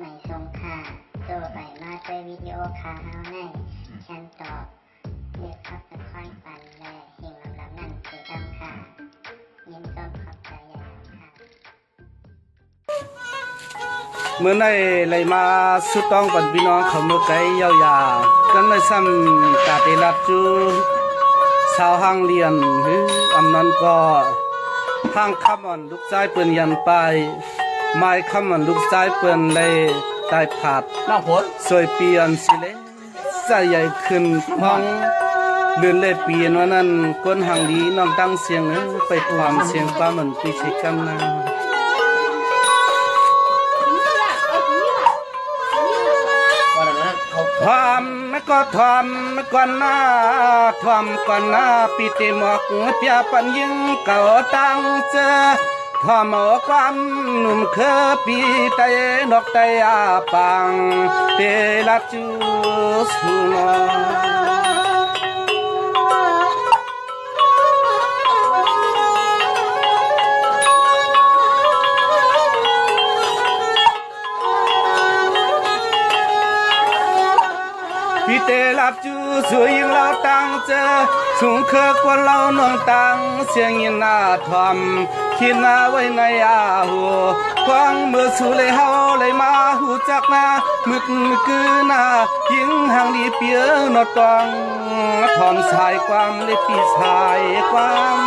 ไม่ทรงค่าตัวใบมาด้วยวิดีโอคาเฮาในฉันตอบเลือกขับตะค่อยปันและเฮงลำนั่นคือดำค่ะยินต้นขอบใจใหญ่ค่ะเมื่อในไหลมาสุดต้องปันพี่น้องเขาเมื่อไกลยาวๆกันในซ้ำกาเตลับจูสาวห้างเรียนอำนั้นก็ห้างคำอ่อนลูกชายเปิ้นยันไปไม้คำอ่อนลูกชายเปิ้นเลยตายผาดน้าผลสวยเปลี่ยนสิเลยใส่ใหญ่ขึ้นห้องเลื่อนเลยเปลี่ยนวันนั้นก้นหางดีน้องตั้งเสียงไปความเสียงป้ามันปีเชกันนาความก็ทอมก่อนหน้าทอมก่อนหน้าปีเตหมอกเปียปันยิงเก่าตั้งเจอทอมความหนุ่มเคอปีไตนกไตอาปังเตลัดจูสุนพี่เตลับจูสวยยิ่งเราตั้งเจอสูงเคอกว่าเราน้องตั้งเสียงยินหน้าทอมคิดหน้าไว้ในอาหูควางมือสู่เลยเฮาเลยมาหูจักหน้ามึกคือหน้ายิ่งห่างดีเปียนอตองทอมสายความเลยปีสายความ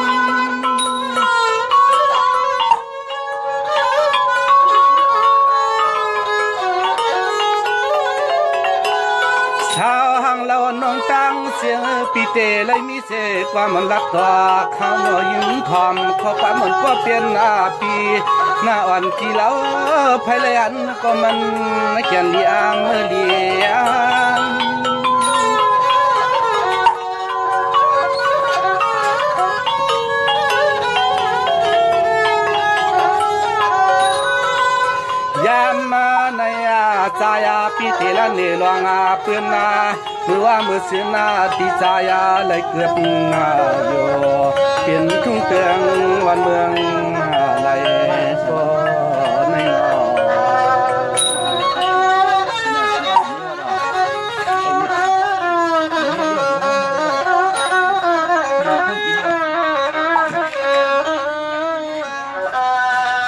ชาวหังเราน้องตั้งเสียงปีเตเลยมีเสความมันรักตัวเขาหน่อยยิ้มทอมเขาความมันก็เปลี่ยนหน้าปีหน้าอ่อนที่เราภายเลยอันก็มันเขียนเลียงเลียงยามมาในใจปีเตละเนลองเปื้อนนาเมื่อว่าเมื่อเสียนาที่ใจเลยเกิดนาอยู่เป็นทุ่งเตืองวันเมืองไหลก็ในนอ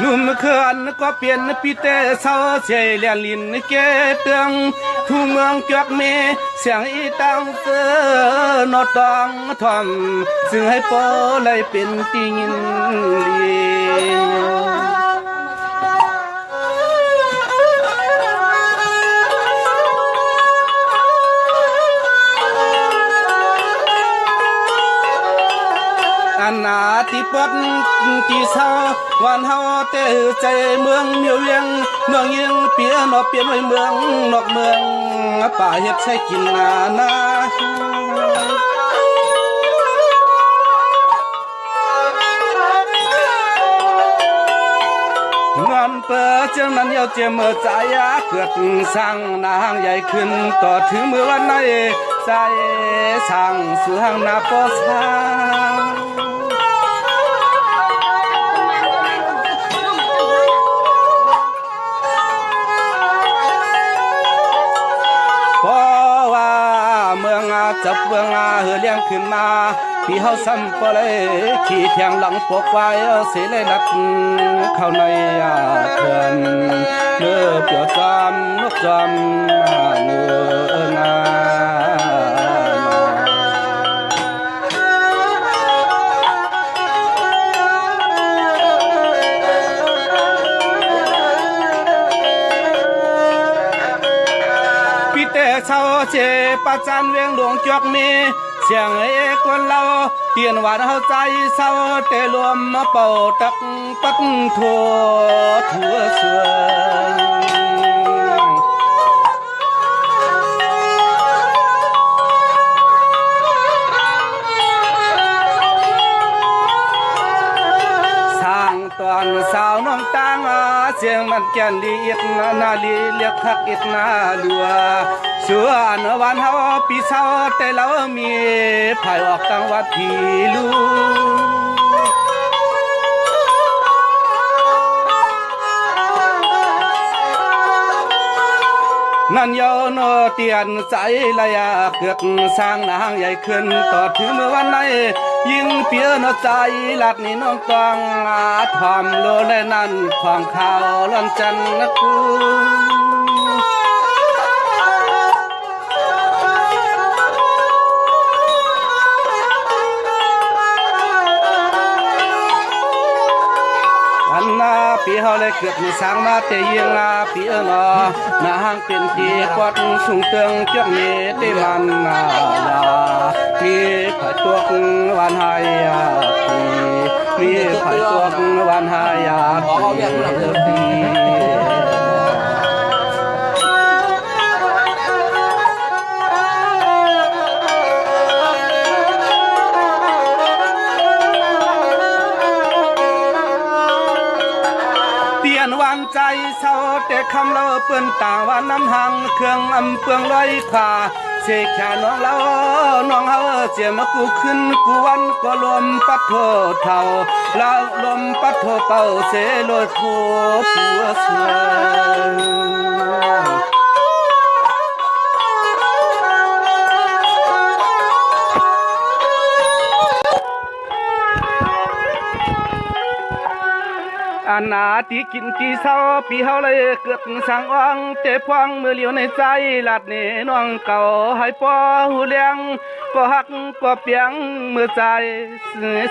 นุ่มเขื่อนก็เปลี่ยนปีเตเศร้าเสียเลียนลินเกเตืองทุ่งเมืองจอกเมเสียงอีตังเสือนอตองทอมซึ่งให้โปเลยเป็นติงินลีอันนาที่ปดที่เศร้าวันเฮาเตอใจเมืองเมียวเวียงเมืองยิงเปียนอเปลี่ยนไว้เมืองนอกเมืองป่าเฮ็ดใช้กินนาเงินเปิดเจ้านั้นเยาเจมใจเกิดสร้างนางใหญ่ขึ้นต่อถึงเมื่อวันไหนใจสร้างสู่หางนาปอสร้างจับเบืองเฮือเลี้ยงขึ้นมาพี่เฮาซ้ำปอเลยขี่เทียงหลังปกไว้เสียเลยนัดเข้าในเขื่อนเมื่อเปียวจอมนกจอมเนื้องาเช้าเจประจันเวียงหลวงจอกมีเสียงเอกคนเราเตียนหวานเฮาใจเศร้าเตรวมมาเป่าตักปักทั่วทั่วสวยสร้างตอนสาวน้องตังเสียงมันแก่นลีอิดนาลีเรียกทักอิดนาลัวส่วนวันเฮาปีเศร้าแต่เรามีภายออกตั้งวัดพีลู พ นั่นยาวโนเตียนใจละยาเกิดสร้างนางใหญ่ขึ้นต่อถึงเมื่อวันไหนยิ่งเปียโนใจหลักนี่น้องต้องทอมโลและนั่นของข่าวล้อนจันนะกูปีเฮาเลยเกิดมีสร้างมาแต่ยังลาปีนอนาหางเป็นทีกอดสูงเตืองเจ้ามีได้มันลามีไผ่ตัววันหายาปีมีไผ่ตัววันหายาปีวันใจเศร้าแต่คำเราเปื้อนต่างว่าน้ำหังเครื่องอำเปืองลอยขาเสกแค่น้องเราน้องเฮาเจียมากูขึ้นกูวันก็ลมปัดโทเท่าแล้วลมปัดโทเป่าเสลดโทผัวเสืออันนาที่กินที่เศร้าปีเฮาเลยเกิดสังวังเตะพวงมือเลียวในใจหลัดนี่น้องเก่าให้ปอหูเลี้ยงก็หักก็เปียงมือใจ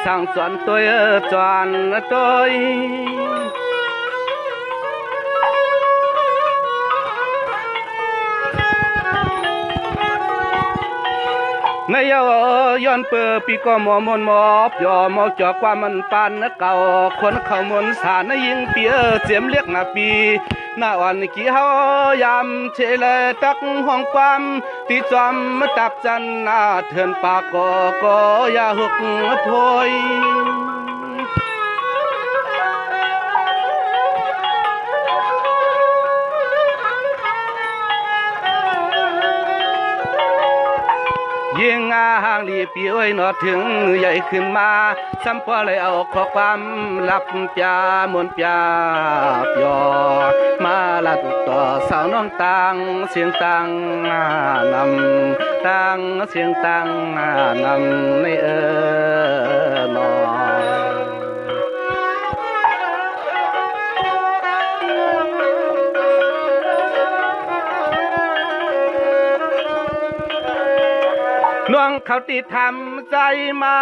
สั่งสอนตัวจวนตัวในย้อนเปิดปีก็หมอมนหมอบยอมจอกว่ามันปานเก่าคนเข้ามนสารยิงเปียเสียมเรียกหน้าปีหน้าอ่อนกี่เฮายามเชลตักห้องความที่จอมตับจันนาเถินปากก็อย่าหกพอยยิ่งห่างลีปีอ้อยนอถึงใหญ่ขึ้นมาซ้ำพอเลยเอาข้อความลับจามนจาปยอมาละตุต่อสาวน้องตังเสียงตังนำตังเสียงตังนำในนอน้องเขาติดทำใจมา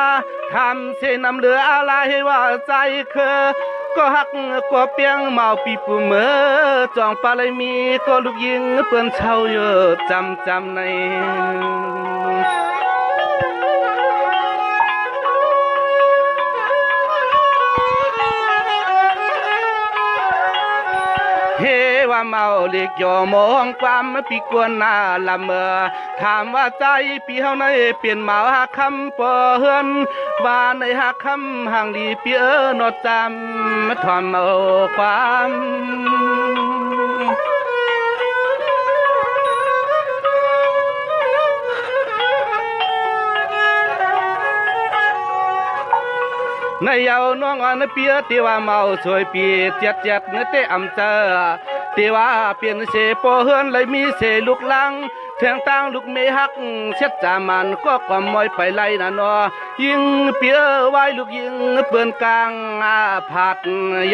ทำเสนำเหลืออะไรว่าใจก็หักก็เปียงเมาปีปูเมื่อจองปลาเลยมีก็ลูกยิงเปื้อนเช่าเยอะจำในเฮว่าเมาเล็กย่อมองความปีกวนหน้าละเมอถามว่าใจปีเฮาในเปลี่ยนเมาหาคำปอเฮือนว่าในหาคำห่างดีเปียนอจำถอนเมาความในเยาน้องอันเปียที่ว่าเมาสวยปีเจ็ดเนเตอำเจอที่ว่าเปลี่ยนเสปอเฮือนเลยมีเสลูกลังเทียงตั้งลูกเมหักเช็ดจามันก็กมอยไปไล่น่ะนอยิงเปียไว้ลูกยิงเปื่อนกลางผัด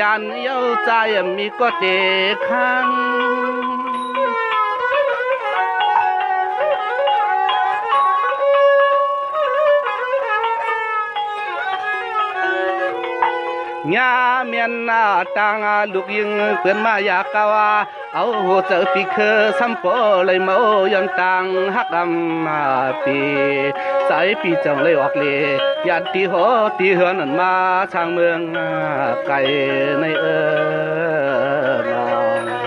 ยันเย้าใจมีก็เตะข้างยาเมียนนาตังลูกยิงเปื่อนมายากาวาเอาเจอปีเคสัมปอเลยเมายันตังฮักมาปีสายปีจังเลยออกเลยยันตีหอตีเหือนมาทางเมืองไก่ในนอง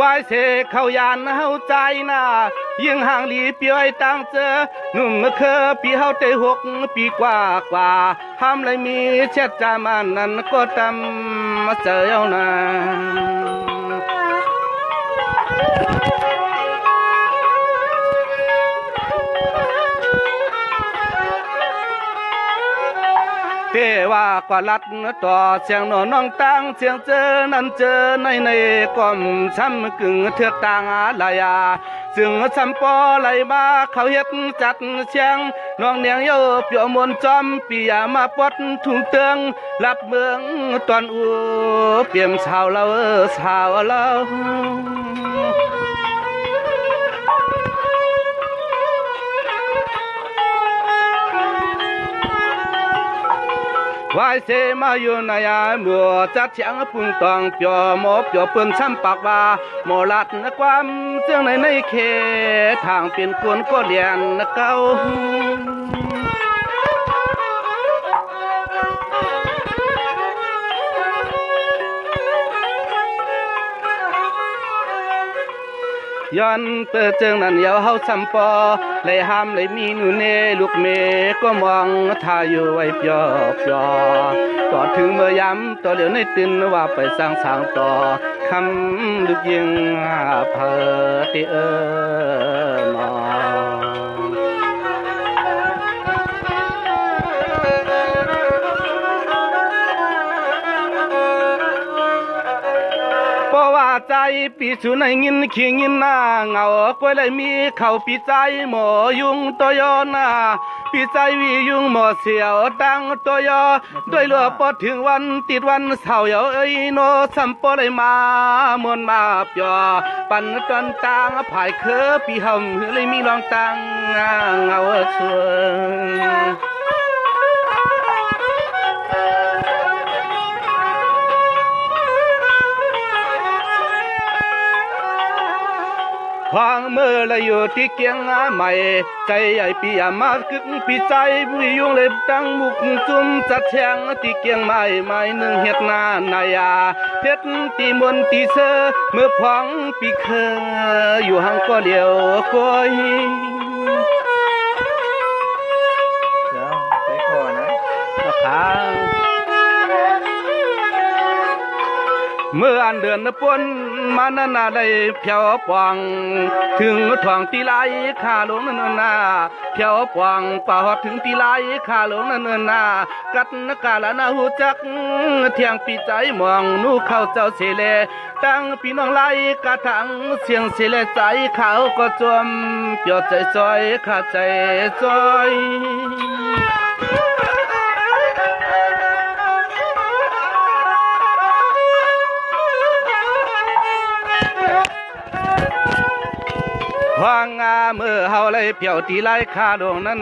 วายเสเข้ายานเฮาใจนายิ่งห่างหลีเปียตั้งเจอหนุ่มเมื่อเคอปีเฮาได้6 ปีกว่าห้ามเลยมีเช็ดจามันนั้นก็ตำมาเจอเอานา ว่ากว่าลัดต่อเสียงหนอน้องตังเสียงเจอนั้นเจอในกอมช้ำกึ่งเถือกต่างลายาซึ่งซ้ำปอไหลมาเขาเฮ็ดจัดเชียงน้องเนียงเยาเปียวมนจอมปียามาปดทุ่งเตืองรับเมืองตอนอูเปี่ยมชาวเราชาวเราวายเสมาอยู่ในยามัวจัดเชียงปุ่งตองเปียวหมอเปียวเปิ้นช้ำปากว่าหมอลัดนความเจียงในเขตทางเป็นคนก็เรียนเก่าย้อนเปิดเจิงนั้นเยาเฮาซ้ำปอเลยห้ามเลยมีหนูเนลูกเมก็มองท่าอยู่ไว้เปียวเปียวต่อถึงเมื่อยามต่อเหลียวในตื่นว่าไปสร้างสางต่อคำลึกยิงเพอตินอว่าใจปีสุในยินขี้ยินหน้าเงาก็เลยมีเขาปีใจหมอยุงตัวยอนาปีใจวิยุงหมอเสียวดังตัวยอด้วยเลือปอถึงวันติดวันเสาร์เอ้ยโนสัมปอเลยมามวนมาเปียปันตอนตางผายเคอปีหำเลยมีรองตังเงาชวนควางเมื่อละอยู่ที่เกียงใหม่ใจใหญ่ปีมากึกปีใจวิยุงเล็บตั้งมุกจุ่มจัดแฉงที่เกียงใหม่หนึ่งเฮ็ดนานายาเฮ็ดตีมนตีเสอเมื่อพองปีเคออยู่ห่างก็เดียวก้อยเดี๋ยวไปขอนะก็ค้างเมื่ออันเดือนปนมานานาได้เพียวปองถึงทองตีไลข้าหลงนั่นนาเพียวปองป่าหอดถึงตีไลข้าหลงนั่นนากัดนกาลานาหูจักเที่ยงปีใจมองนูเข้าเจ้าเสเลตั้งพี่น้องไล่กระถังเสียงเสเลใจเขาก็จมเปียวใจจอยขาใจจอยว่างาเมื่อเฮาเลยเปียวตีไล่คาดวงนั้น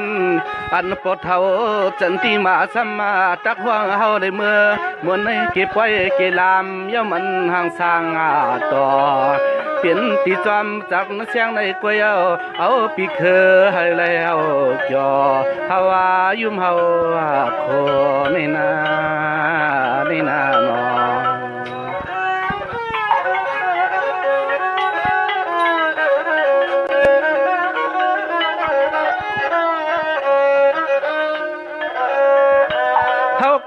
อันปดเฮาจันตีมาสัมมาตักว่างเฮาได้เมื่อมวนในเก็บไว้เกลามย่อมันห่างสร้างต่อเปลี่ยนตีจอมจากเสียงในกวยเอาปีเคอให้แล้วจ่อเฮาว่ายุ่มเฮาโคในนาหนอ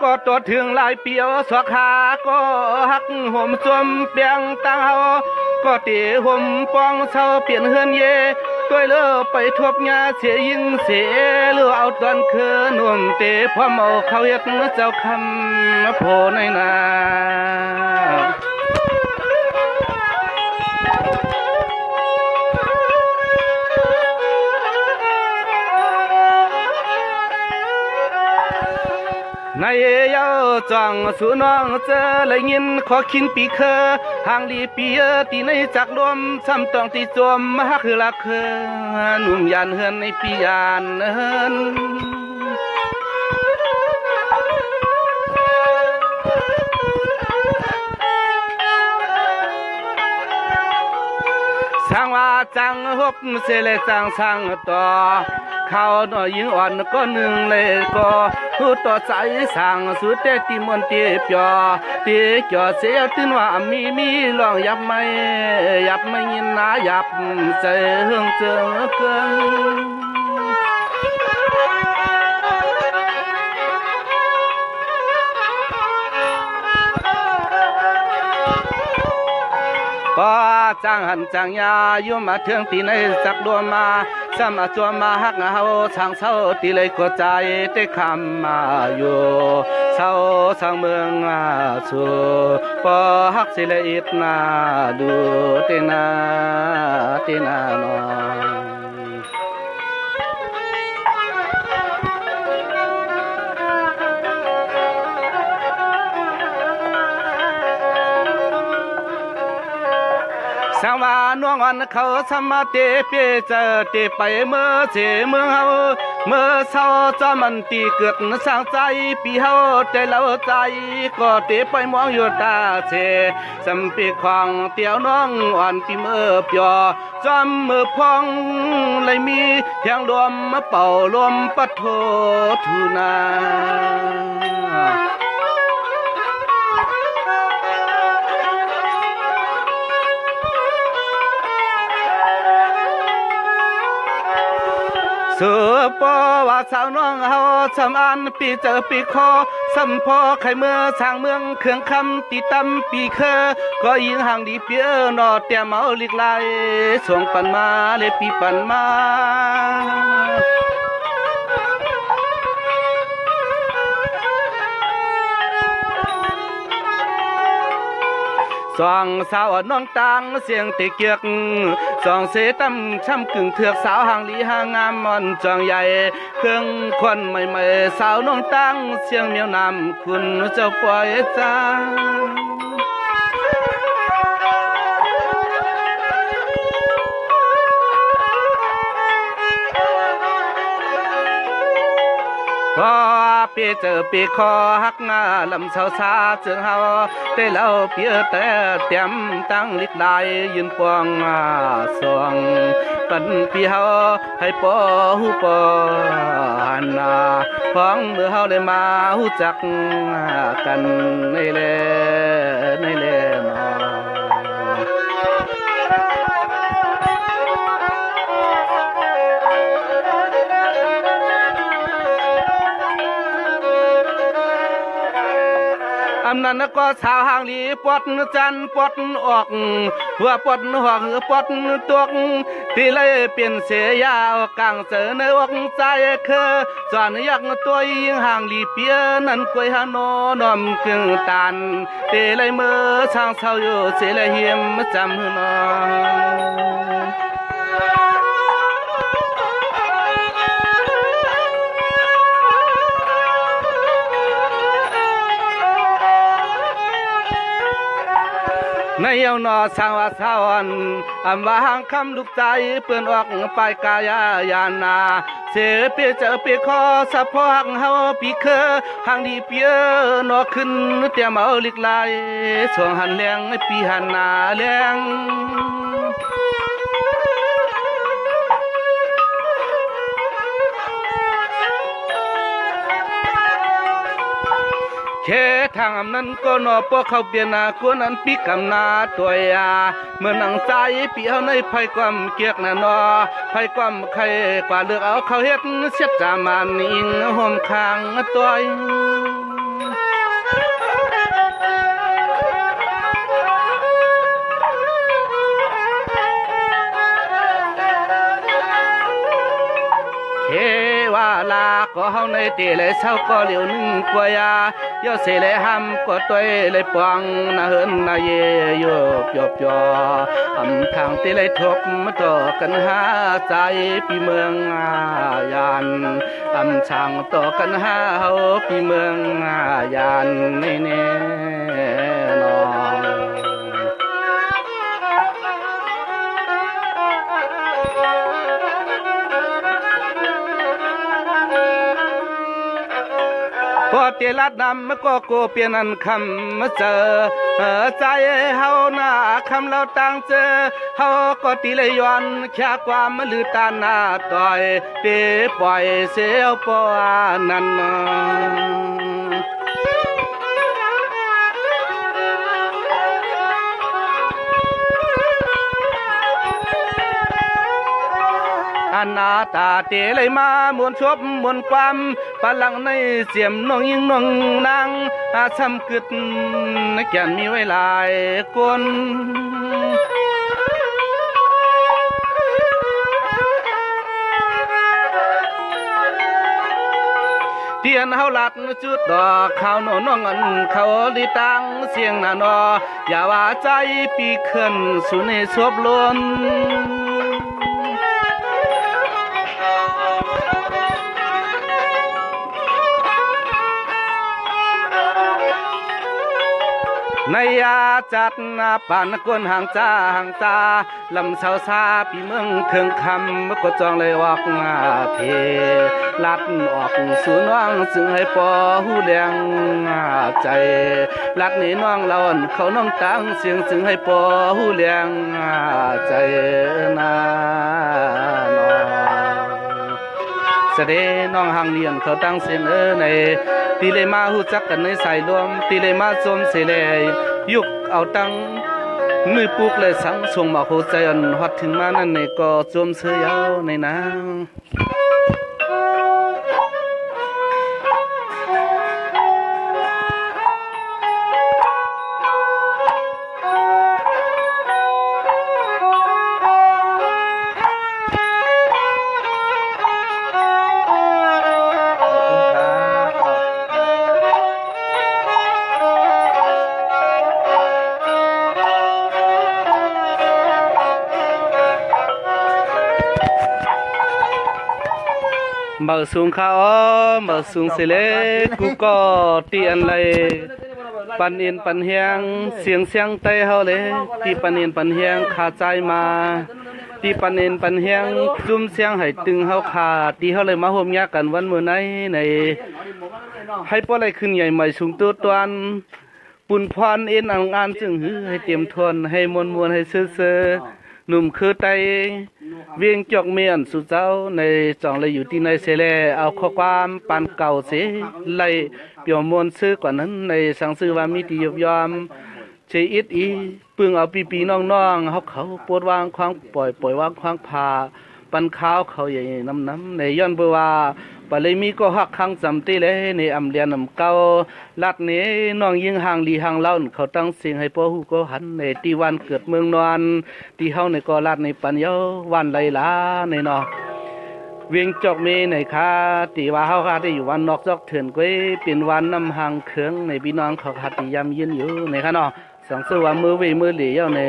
ก็ตัวถึงลายเปียวสวขาก็หักห่มจวมเปียงตังเฮาก็ตีห่มปองเศร้าเปลี่ยนเฮือนเย่ตัวเลือไปทบยาเสียยิงเสียเลือเอาตอนคืนนุ่มเตะพอเมาเขาเฮ็ดเจ้าคำโพในนาในเย้าจังสูน้องเจอเลยยินขอคินปีเคอห่างลีปีตีในจักรวมซ้ำต้องตีจวมมาคือลักเคอหนุ่มยันเฮือนในปียานเฮือนสังว่าจังฮบเสเลจังสังต่อเขาหน่อยยิงอ่อนก็หนึ่งเลยก็ผู้ต่อใจสั่งสุดแต่ตีมนตีเปียตีเกี่ยวเสียตื่นว่ามีลองยับไม่ยินนะยับใจเฮืองเจอเกินปา จางหันจางยาอยู่มาเทืองตีในสักดวงมาซ้ำอาจวมาฮักเฮาทางเศร้าตีเลยกดใจได้คำมาอยู่เศร้าสร้างเมืองสู่พอฮักสิเลยอิดนาดูตีนาหนอสังวานวงวันเขาสมาเตเปเจอเตไปเมื่อเจเมืองเฮาเมื่อเศร้าจะมันตีเกิดสร้างใจปีเฮาแต่เราใจก็เตไปมองอยู่ตาเจสำปีของเตียวน้องอ่อนปีเมื่อเปียจอมมือพองเลยมีเพียงรวมมาเป่ารวมปะโททุนาสือปอว่าสาวน้องเฮาสำอันปีเจอปีคอสัมพอไข่เมื่อสร้างเมืองเครื่องคำตีตำปีเคอก็ยิงห่างดีเปียนอเตียเมาลิกไลส่งปันมาเลยปีปันมาสองสาวน้องตังเสียงติเกียกสองเสตั้มช้ำกึ่งเถือกสาวห่างลีห่างงามมอนจองใหญ่เครื่องควันใหม่ๆสาวน้องตังเสียงเมียวนำคุณเจ้าปล่อยจางพอปีเจอปีคอหักงาลำเสาซาเจือเฮาแต่เราเปียแต่เตรียมตั้งลิดลายยืนปวงสวงปันปีเฮาให้ปอหูปอหันนาฟ้องเมื่อเฮาเลยมาหูจักกันในเล่นออำนั้นก็สาวห่างลีปดจันปดออกหัวปดหัวปดตวกที่เลยเปลี่ยนเสียยาวกลางเจอในอกใจคือจอนยักตัวยิงห่างลีเปียนั้นกวยฮานอนอมกึ่งตันที่เลยมือช่างเศร้าอยู่เสียเลยเหียมจำหือนอในเยาวนอสางว่าสาวันอำว่าหางคำลูกใจเปื้อนออกไปกายายานาเสียเปียเจอเปียคอสะพอกเฮาปีเคอหางดีเปียนอขึ้นเตียมเอาลิกลายส่วงหันแรงปีหันนาแรงเคทางนั้นก็นอพวกเขาเปียนากวนนั้นปีกำนาตัวยาเมื่อนังใจปีเอาในไผความเกียกน่ะนอไผความใครกว่าเลือกเอาเขาเฮ็ดเสียจามันอิงห่มข้างตัวว่าลาก็เฮาในเตเลยเศร้าก็เหลียวนึงกว่ายาย่อเสเลยห้ำก็ตัวเลยปองนาเฮินนาเยโยบยบยออำทางเตเลยทบมาต่อกันหาใจปีเมืองยานอำช่างต่อกันหาเฮาปีเมืองยานแน่นอนพอเตลัดนำก็โกเปียนันคำมาเจอใจเฮาหน้าคำเราตั้งเจอเฮาก็ตีเลยย้อนแค่ความมลือตาหน้าต่อยเตปล่อยเสียวปอนันอนาตาเตเลยมามวนชบมวนความพลังในเสียมน้องยิงน้องนางอาซ้ำกึดแก่นมีไว้หลายคน ยนเฮาลัดจุดดอกข้าวโนน้องอันเขาลิตังเสียงน่ะนออย่าว่าใจปีขึ้นสุในสวบล้นในยาจัดนาปานกวนห่างจ้าห่างตาลำเสาซาปีเมืองถึงคำก็จองเลยออกมาเทลัดออกสู่น้องจึงให้ปอหูแดงใจลัดนี่น้องเราเขาน้องตังเสียงจึงให้ปอหูแดงใจนาน้องเสด็จน้องห่างเลียนเขาตั้งเสียงในตีเลยมาหูจักกันในสายรวมตีเลยมาจมเสลยยุกเอาตังมือปุกเลยสังส่งมาโคใจอันฮอดถึงมานั่นในก็จมเสือยาวในนางเมื่อสูงข้าเมื่อสูงเสลกูก็ตีอันไรปันเอ็นปันเฮียงเสียงเสียงเตะเฮาเลยตีปันเอ็นปันเฮียงขาใจมาตีปันเอ็นปันเฮียงจุ่มเสียงให้ตึงเฮาขาตีเฮาเลยมาห่มยากันวันมื้อไหนในให้ป้ออะไรขึ้นใหญ่ใหม่สูงตัวตวนปุ่นพรเอ็นอ่างานจึงหือให้เตรียมทนให้มวลให้เซื่อหนุ่มคือไตเวียงจอกเมียนสุเจ้าในจองเลยอยู่ที่ในเสแลเอาข้อความปานเก่าเสไล่เปี่ยวมวลซื้อกว่านั้นในสังซื้อว่ามีที่ยอมเชอิดอีปึงเอาปีน้องๆเขาปวดวางควางปล่อยวางควางพาปันข้าวเขาใหญ่น้ำในย้อนเบว่าปเลยมีก็หักข้างจำตีเลยในอำเลียนน้ำเก่าลัดนี้น้องยิงห่างลีห่างเล่าเขาตั้งเสียงให้พ่อหูก็หันในตีวันเกิดเมืองนอนตีเฮาในก็ลัดในปัญญาวันไรล้าในนอเวียงจอกเมในคาตีว่าเฮาคาได้อยู่วันนอกจอกเถื่อนก้อยเป็นวันน้ำห่างเคืองในพี่น้องเขาคาตียำยืนอยู่ในค่ะเนาะสังเสว่ามือเวมือเหลี่ยวใน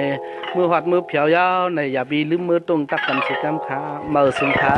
มือหัดมือเผียวยาวในอย่าบีลืมมือตรงตักกันสิกำขาเมื่อสุนทา